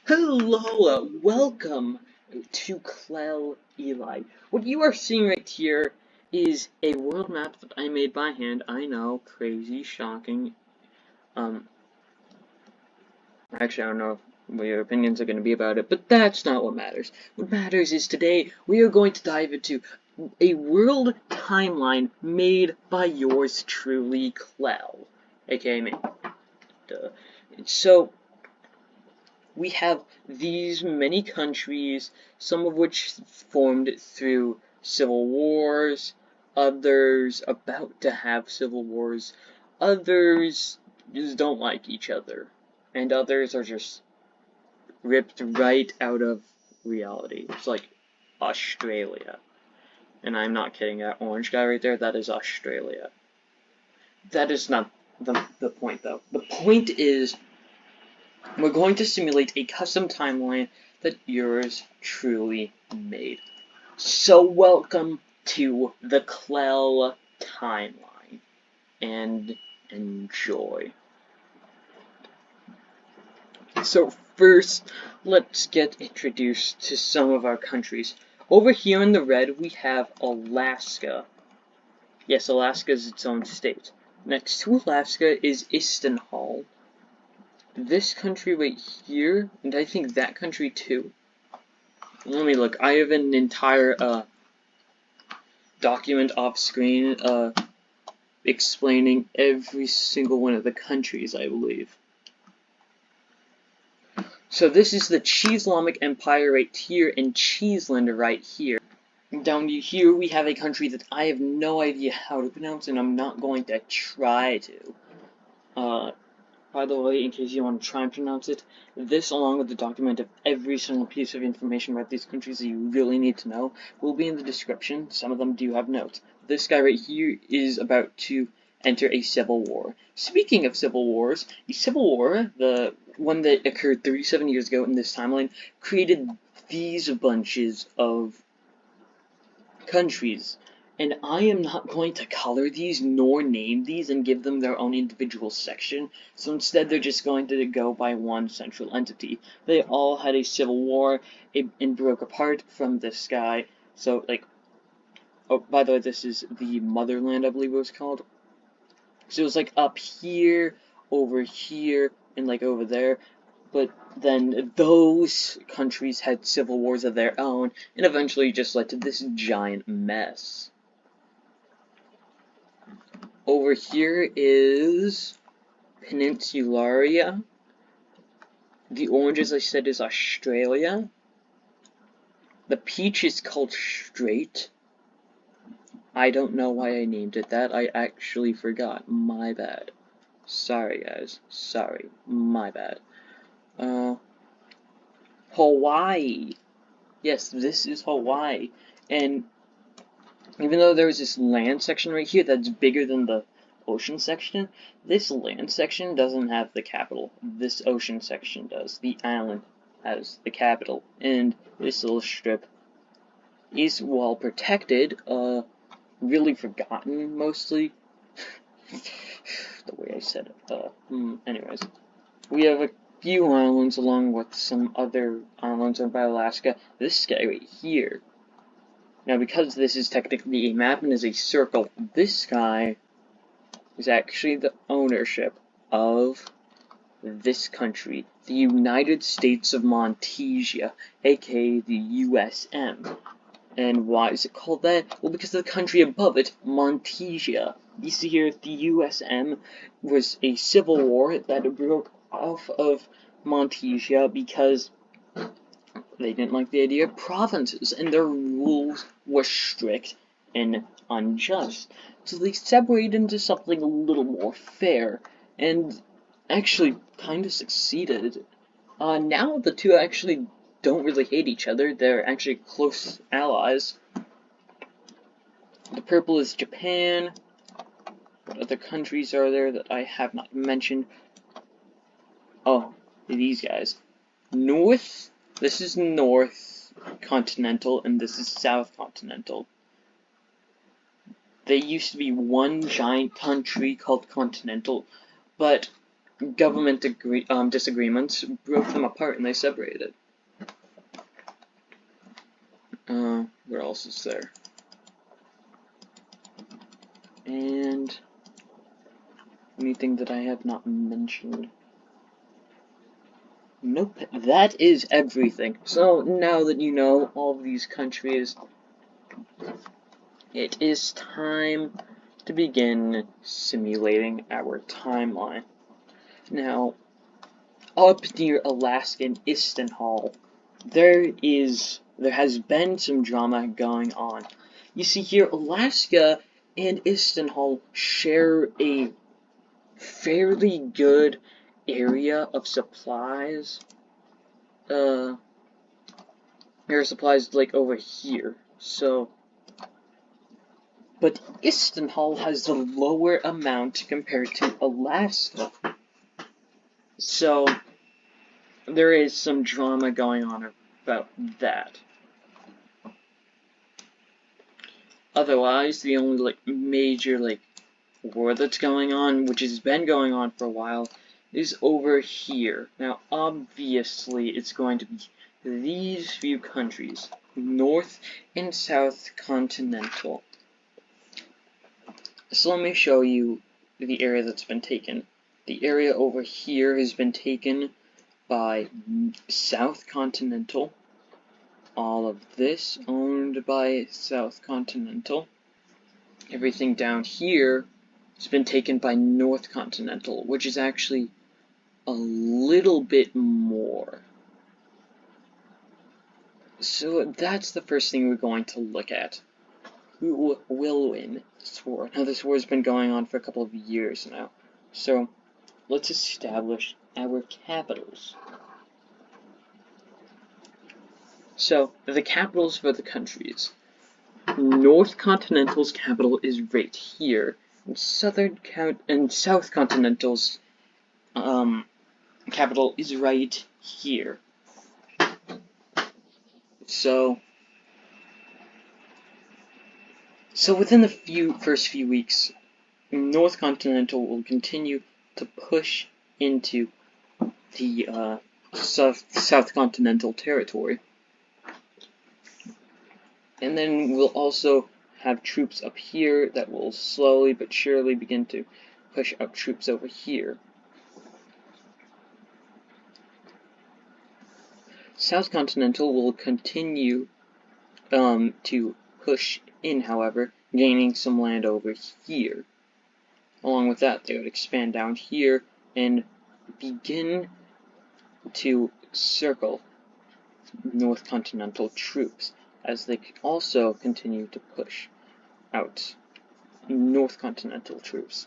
Hello, welcome to Clell Eli. What you are seeing right here is a world map that I made by hand. I know, crazy, shocking. Um, actually, I don't know what your opinions are going to be about it, but that's not what matters. What matters is today we are going to dive into a world timeline made by yours truly, Clell, aka me. Duh. So, we have these many countries, some of which formed through civil wars, others about to have civil wars, others just don't like each other, and others are just ripped right out of reality. It's like Australia. And I'm not kidding, that orange guy right there, that is Australia. That is not the point, though. The point is, we're going to simulate a custom timeline that yours truly made. So welcome to the Clell timeline, and enjoy. So first, let's get introduced to some of our countries. Over here in the red, we have Alaska. Yes, Alaska is its own state. Next to Alaska is Istanbul. This country right here, and I think that country too. Let me look. I have an entire document off screen explaining every single one of the countries, I believe. So this is the Cheeslamic Empire right here, and Cheeseland right here. Down here we have a country that I have no idea how to pronounce, and I'm not going to try to. By the way, in case you want to try and pronounce it, this, along with the document of every single piece of information about these countries that you really need to know, will be in the description. Some of them do have notes. This guy right here is about to enter a civil war. Speaking of civil wars, the Civil War, the one that occurred 37 years ago in this timeline, created these bunches of countries. And I am not going to color these nor name these and give them their own individual section, so instead they're just going to go by one central entity. They all had a civil war and broke apart from this guy. So, like, oh, by the way, this is the motherland, I believe it was called. So it was like up here, over here, and like over there. But then those countries had civil wars of their own, and eventually just led to this giant mess. Over here is Peninsularia. The orange, as I said, is Australia. The peach is called Strait. I don't know why I named it that. I actually forgot. My bad. Sorry, guys. Sorry. My bad. Hawaii. Yes, this is Hawaii. And even though there's this land section right here that's bigger than the ocean section, this land section doesn't have the capital. This ocean section does. The island has the capital. And this little strip is well protected, really forgotten mostly. The way I said it. Anyways. We have a few islands along with some other islands owned by Alaska. This guy right here. Now, because this is technically a map and is a circle, this guy is actually the ownership of this country, the United States of Montesia, aka the USM. And why is it called that? Well, because the country above it, Montesia. You see here, the USM was a civil war that broke off of Montesia because they didn't like the idea of provinces, and their rules were strict and unjust. So they separated into something a little more fair, and actually kind of succeeded. Now the two actually don't really hate each other, they're actually close allies. The purple is Japan. What other countries are there that I have not mentioned? Oh, these guys. North. This is North Continental, and this is South Continental. They used to be one giant country called Continental, but government disagreements broke them apart and they separated. What else is there? And anything that I have not mentioned? Nope, that is everything. So now that you know all of these countries, it is time to begin simulating our timeline. Now, up near Alaska in Istanhal, there has been some drama going on. You see here, Alaska and Istanhal share a fairly good area of supplies. Air supplies like over here. So, but Istanhal has the lower amount compared to Alaska. So, there is some drama going on about that. Otherwise, the only major war that's going on, which has been going on for a while, is over here. Now, obviously, it's going to be these few countries, North and South Continental. So let me show you the area that's been taken. The area over here has been taken by South Continental. All of this owned by South Continental. Everything down here has been taken by North Continental, which is actually a little bit more. So that's the first thing we're going to look at. Who will win this war? Now, this war has been going on for a couple of years now. So let's establish our capitals. So, the capitals for the countries. North Continental's capital is right here, and South Continental's capital is right here. So within the first few weeks, North Continental will continue to push into the South Continental territory. And then we'll also have troops up here that will slowly but surely begin to push up troops over here. South Continental will continue to push in, however, gaining some land over here. Along with that, they would expand down here and begin to circle North Continental troops, as they also continue to push out North Continental troops.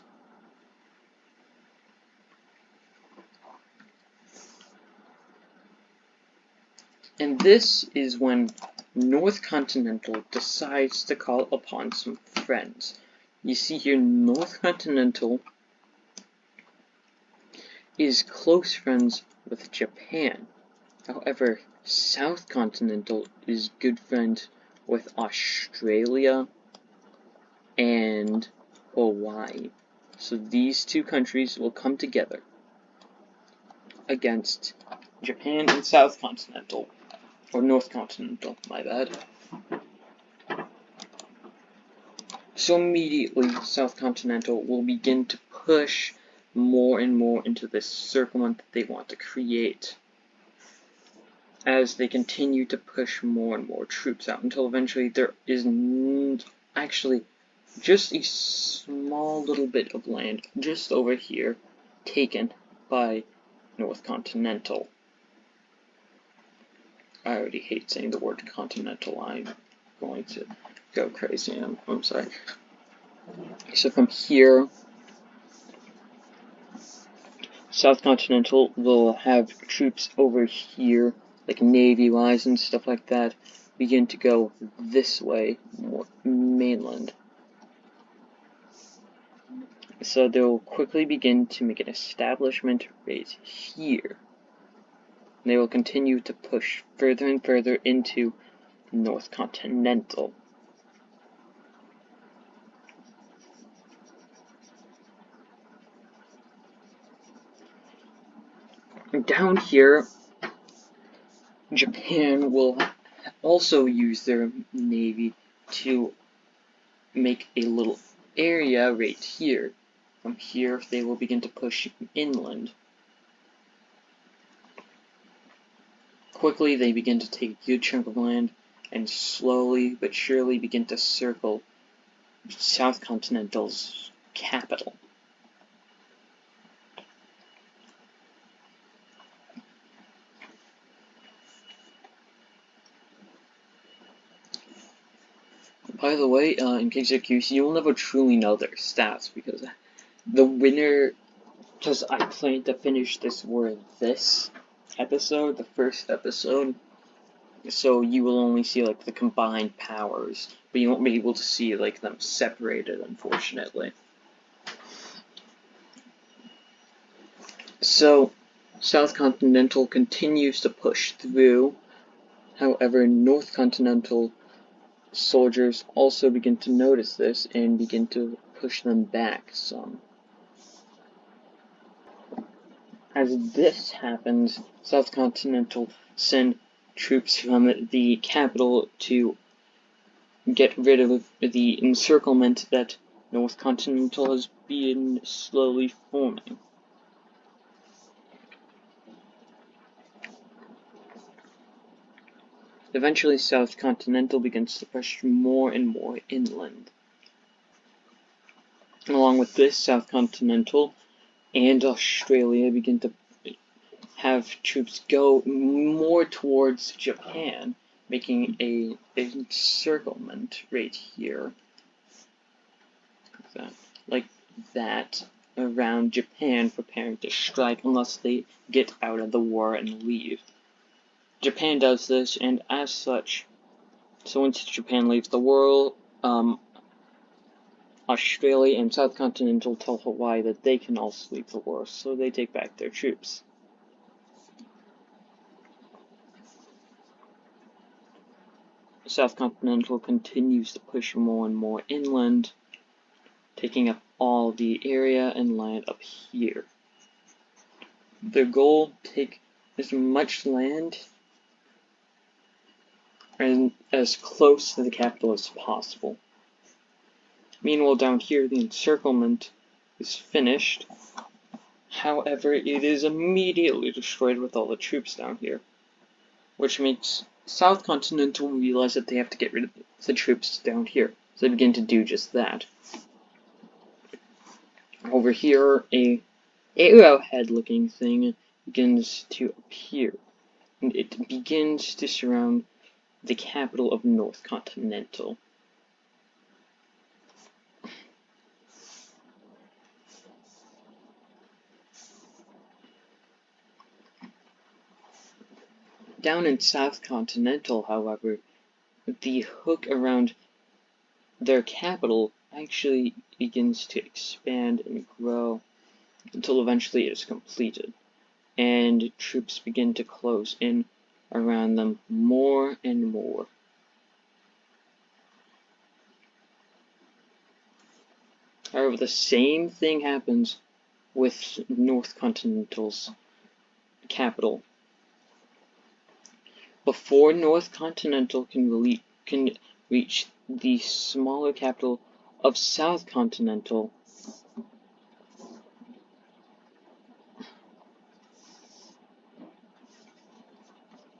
And this is when North Continental decides to call upon some friends. You see here, North Continental is close friends with Japan. However, South Continental is good friends with Australia and Hawaii. So these two countries will come together against Japan and South Continental. Or North Continental, my bad. So immediately, South Continental will begin to push more and more into this circlement that they want to create, as they continue to push more and more troops out, until eventually there is actually just a small little bit of land just over here taken by North Continental. I already hate saying the word continental. I'm going to go crazy. I'm sorry. So from here, South Continental will have troops over here, like navy-wise and stuff like that, begin to go this way, more mainland. So they'll quickly begin to make an establishment right here. And they will continue to push further and further into North Continental. down here, Japan will also use their navy to make a little area right here. From here, they will begin to push inland. Quickly, they begin to take a good chunk of land and slowly but surely begin to circle South Continental's capital. By the way, in case you're curious, you'll never truly know their stats because the winner, because I plan to finish this war this episode, the first episode, so you will only see like the combined powers, but you won't be able to see like them separated, unfortunately. So, South Continental continues to push through. However, North Continental soldiers also begin to notice this and begin to push them back some. As this happens, South Continental send troops from the capital to get rid of the encirclement that North Continental has been slowly forming. Eventually, South Continental begins to push more and more inland. Along with this, South Continental and Australia begin to have troops go more towards Japan, making a encirclement right here. Like that, around Japan, preparing to strike unless they get out of the war and leave. Japan does this, and as such, so once Japan leaves the war, Australia and South Continental tell Hawaii that they can also leave the war, so they take back their troops. South Continental continues to push more and more inland, taking up all the area and land up here. Their goal, take as much land and as close to the capital as possible. Meanwhile, down here, the encirclement is finished. However, it is immediately destroyed with all the troops down here, which makes South Continental realize that they have to get rid of the troops down here. So they begin to do just that. Over here, a arrowhead-looking thing begins to appear, and it begins to surround the capital of North Continental. Down in South Continental, however, the hook around their capital actually begins to expand and grow until eventually it is completed, and troops begin to close in around them more and more. However, the same thing happens with North Continental's capital. Before North Continental can reach the smaller capital of South Continental,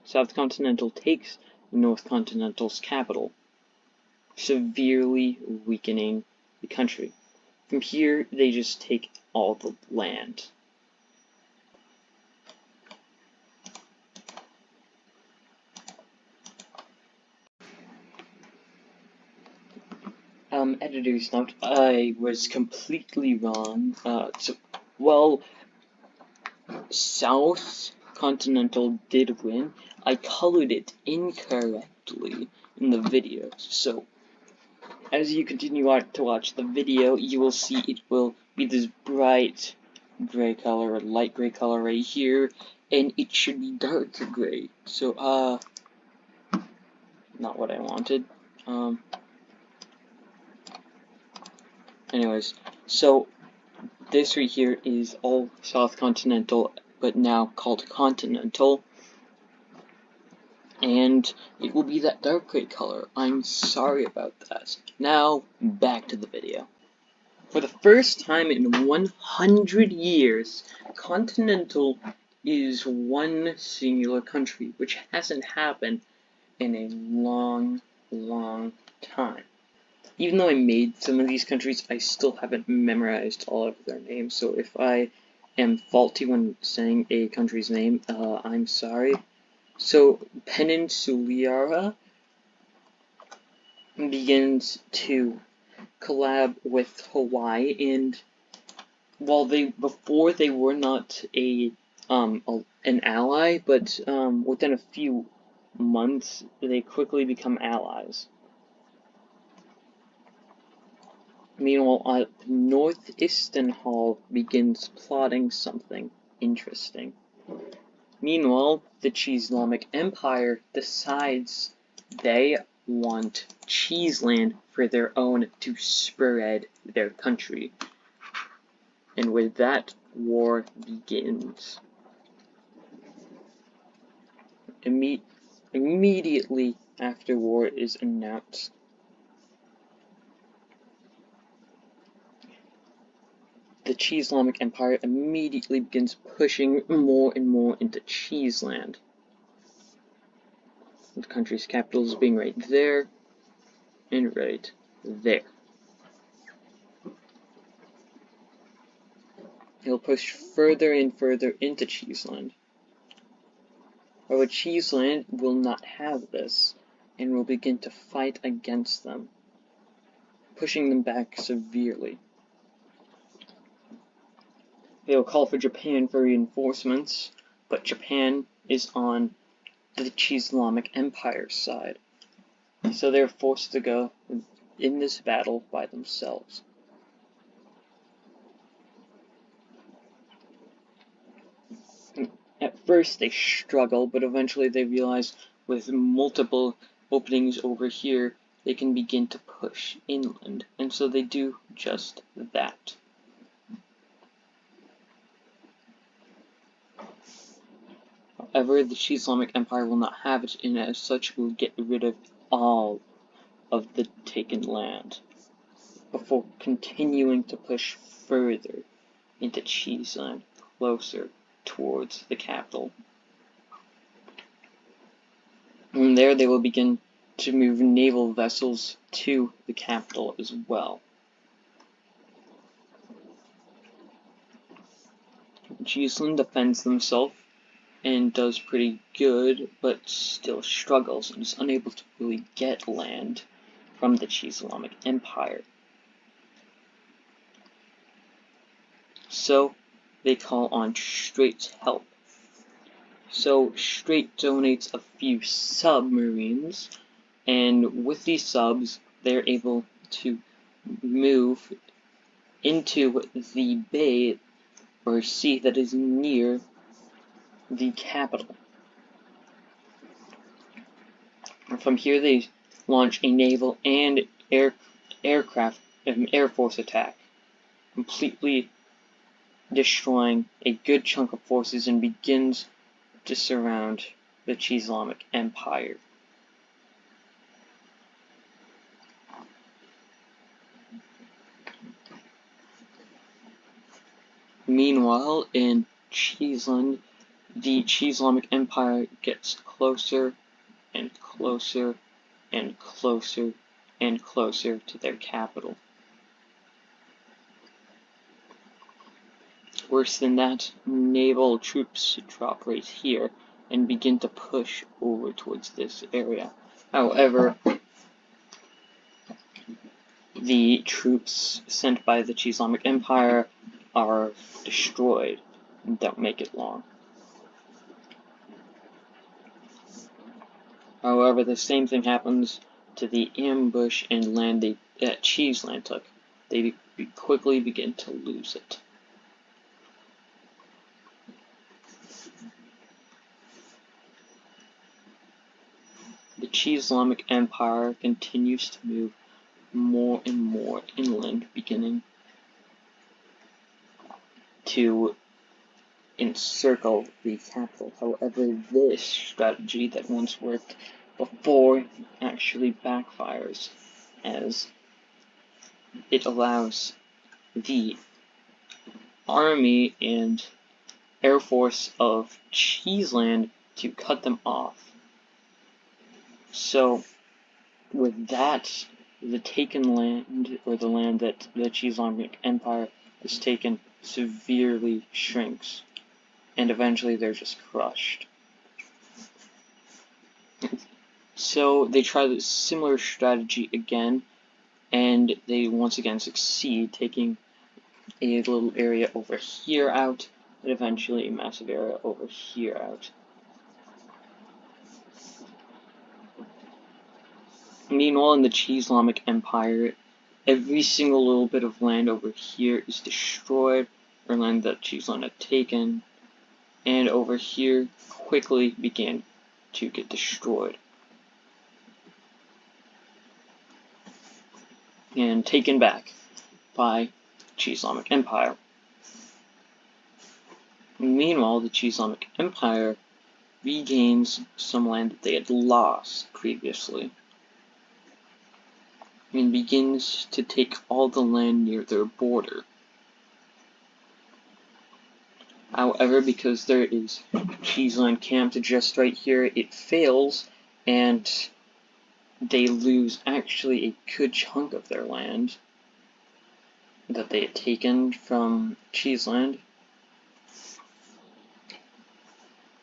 South Continental takes North Continental's capital, severely weakening the country. From here, they just take all the land. Editor's note, I was completely wrong. South Continental did win. I colored it incorrectly in the video, so as you continue to watch the video, you will see it will be this bright gray color, or light gray color right here, and it should be dark gray. So, not what I wanted. Anyways, so this right here is all South Continental but now called Continental. And it will be that dark gray color. I'm sorry about that. Now, back to the video. For the first time in 100 years, Continental is one singular country, which hasn't happened in a long, long time. Even though I made some of these countries, I still haven't memorized all of their names, so if I am faulty when saying a country's name, I'm sorry. So, Peninsulara begins to collab with Hawaii, and while before they were not an ally, but within a few months they quickly become allies. Meanwhile, North Istanhall begins plotting something interesting. Meanwhile, the Cheeslamic Empire decides they want Cheeseland for their own to spread their country. And with that, war begins. Immediately after war is announced, the Cheeslamic Empire immediately begins pushing more and more into Cheeseland. The country's capital is being right there, and right there. He'll push further and further into Cheeseland. However, Cheeseland will not have this, and will begin to fight against them, pushing them back severely. They will call for Japan for reinforcements, but Japan is on the Cheeslamic Empire's side, so they're forced to go in this battle by themselves. At first they struggle, but eventually they realize with multiple openings over here, they can begin to push inland, and so they do just that. However, the Cheeslamic Empire will not have it, and as such will get rid of all of the taken land, before continuing to push further into Cheeseland, closer towards the capital. From there, they will begin to move naval vessels to the capital as well. Cheeseland defends themselves and does pretty good, but still struggles and is unable to really get land from the Cheeslamic Empire. So they call on Strait's help. So Strait donates a few submarines, and with these subs, they're able to move into the bay or sea that is near the capital. And from here, they launch a naval and air force attack, completely destroying a good chunk of forces, and begins to surround the Cheeslamic Empire. Meanwhile, in Cheeseland, the Cheeslamic Empire gets closer and closer and closer and closer to their capital. Worse than that, naval troops drop right here and begin to push over towards this area. However, the troops sent by the Cheeslamic Empire are destroyed and don't make it long. However, the same thing happens to the ambush and land that Cheeseland took. They quickly begin to lose it. The Cheeslamic Empire continues to move more and more inland, beginning to encircle the capital. However, this strategy that once worked before actually backfires, as it allows the army and air force of Cheeseland to cut them off. So, with that, the taken land, or the land that the Cheeseland Empire has taken, severely shrinks, and eventually they're just crushed. So they try the similar strategy again, and they once again succeed, taking a little area over here out, and eventually a massive area over here out. Meanwhile, in the Cheeslamic Empire, every single little bit of land over here is destroyed, or land that Cheeseland had taken, and over here quickly began to get destroyed and taken back by Cheeslamic Empire. Meanwhile, the Cheeslamic Empire regains some land that they had lost previously, and begins to take all the land near their border. However, because there is Cheeseland camped just right here, it fails, and they lose actually a good chunk of their land that they had taken from Cheeseland,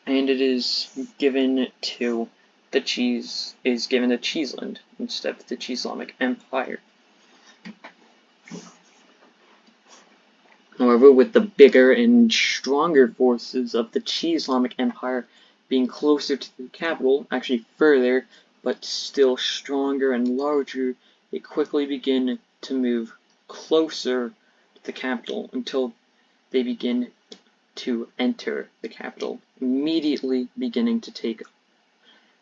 and it is given to Cheeseland instead of the Cheeslamic Empire. However, with the bigger and stronger forces of the Cheeslamic Empire being closer to the capital, actually further, but still stronger and larger, they quickly begin to move closer to the capital until they begin to enter the capital, immediately beginning to take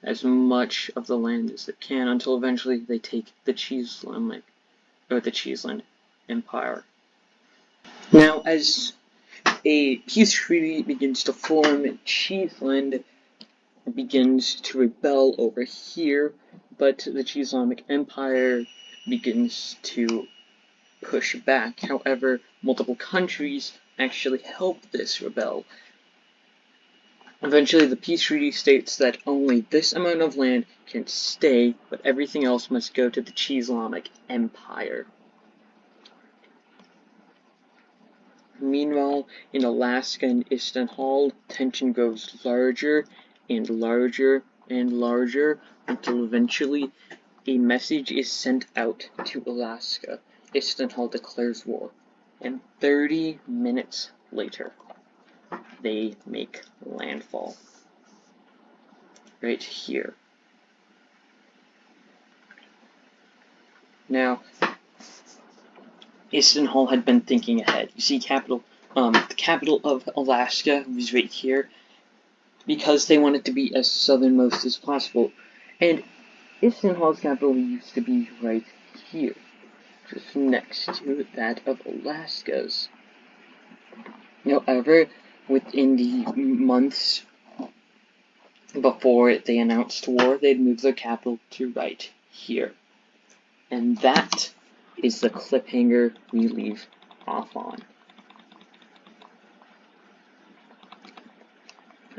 as much of the land as they can until eventually they take the Cheeseland Empire. Now, as a peace treaty begins to form, Cheeseland begins to rebel over here, but the Cheeslamic Empire begins to push back. However, multiple countries actually help this rebel. Eventually, the peace treaty states that only this amount of land can stay, but everything else must go to the Cheeslamic Empire. Meanwhile, in Alaska and Istanbul, tension grows larger and larger and larger until eventually a message is sent out to Alaska. Istanbul declares war, and 30 minutes later, they make landfall. Right here. Now, Istanbul had been thinking ahead. You see, the capital of Alaska was right here, because they wanted to be as southernmost as possible. And Istanbul's capital used to be right here, just next to that of Alaska's. However, within the months before they announced war, they'd moved their capital to right here. And that is the cliffhanger we leave off on.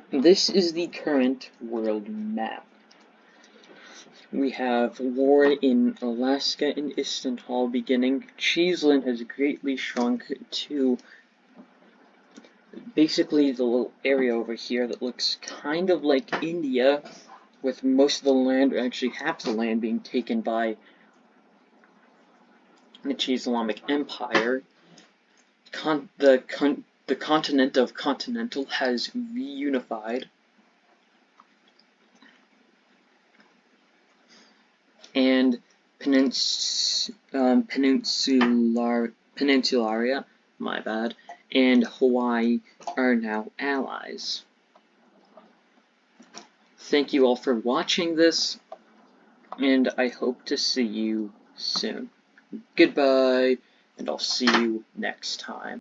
This is the current world map. We have war in Alaska and Istanbul beginning. Cheeseland has greatly shrunk to basically the little area over here that looks kind of like India, with most of the land, or actually half the land, being taken by the Cheeslamic Empire. The continent of Continental has reunified, and Peninsularia, my bad, and Hawaii are now allies. Thank you all for watching this, and I hope to see you soon. Goodbye, and I'll see you next time.